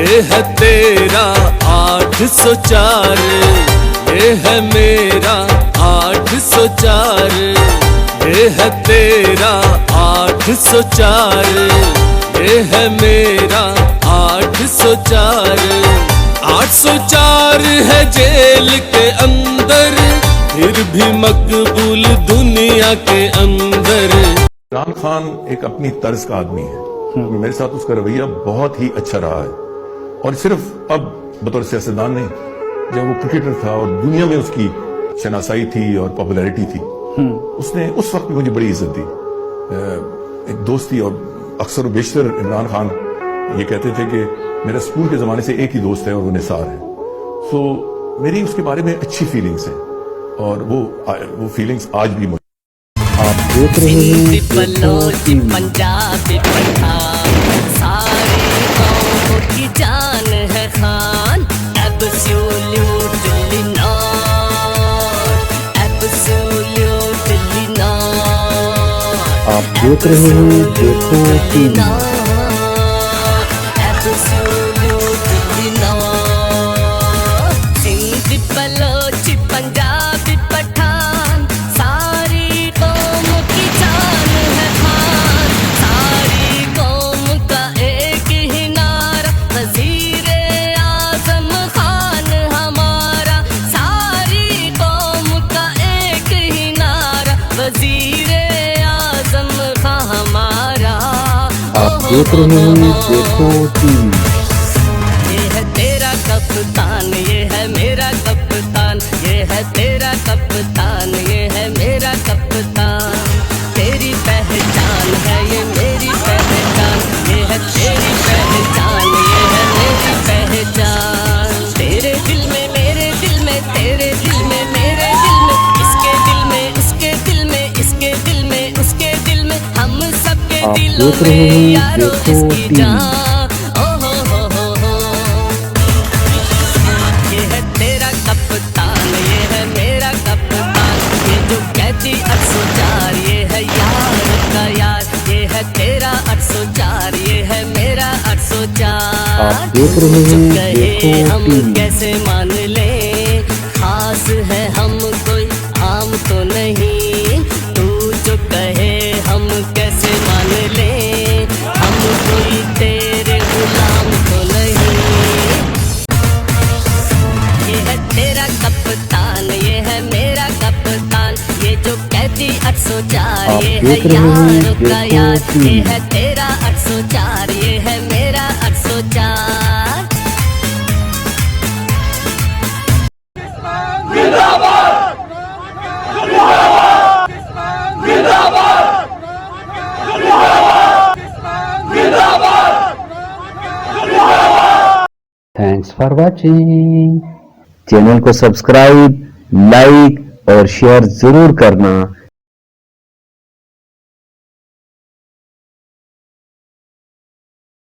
ये है तेरा 804, ये है मेरा 804, ये है तेरा 804, ये है मेरा 804। 804 है जेल के अंदर, फिर भी मकबूल दुनिया के अंदर। इमरान खान एक अपनी तर्ज का आदमी है, मेरे साथ उसका रवैया बहुत ही अच्छा रहा है। और सिर्फ अब बतौर सियासतदान नहीं, जब वो क्रिकेटर था और दुनिया में उसकी शनासाई थी और पॉपुलैरिटी थी, उसने उस वक्त भी मुझे बड़ी इज्जत दी। एक दोस्त थी और अक्सर बेशतर इमरान खान ये कहते थे कि मेरा स्कूल के जमाने से एक ही दोस्त है और वो निसार है। सो मेरी उसके बारे में अच्छी फीलिंग्स हैं और वो फीलिंग्स आज भी मुझे। आप देख रहे हैं पंजाबी पठान, सारी कौम की जान है Khan. Absolutely not, absolutely not. आप देख रहे हैं देखो TV. Absolutely not. Sindhi Balochi Punjabi Pathan, सारी कौम की जान है खान। सारी कौम का एक ही नारा, वज़ीरे आज़म खान हमारा। सारी कौम का एक ही नारा, वज़ीरे आज़म खान हमारा। आप देख रहे हैं देखो टीवी। ये है तेरा कप्तान, ये है मेरा कप्तान, ये है तेरा कप्तान, ये है मेरा कप्तान। तेरी पहचान है ये मेरी पहचान, ये है तेरी पहचान, ये है मेरी पहचान। तेरे दिल में मेरे दिल में, तेरे दिल में मेरे दिल में, इसके दिल में उसके दिल में, इसके दिल में उसके दिल में, हम सबके दिलों में यारो इसकी जान। ये है तेरा कप्तान, ये है मेरा कप्तान, ये जो कहती 804, ये है यार का यार। ये है तेरा 804, ये है मेरा 804। आप देख रहे हैं जो कहे देखो हम टीवी। कैसे मान ले, खास है हम कोई आम तो नहीं। तू जो कहे हम कैसे मान ले, हम कोई तेरे गुलाम तो नहीं। ये है तेरा कप्तान, ये है मेरा कप्तान, ये जो कहती 804, आप ये है देख रहे हैं यार का देखो यार। ये टीवी। है तेरा 804, ये है मेरा 804। Thanks for watching. चैनल को सब्सक्राइब, लाइक और शेयर जरूर करना।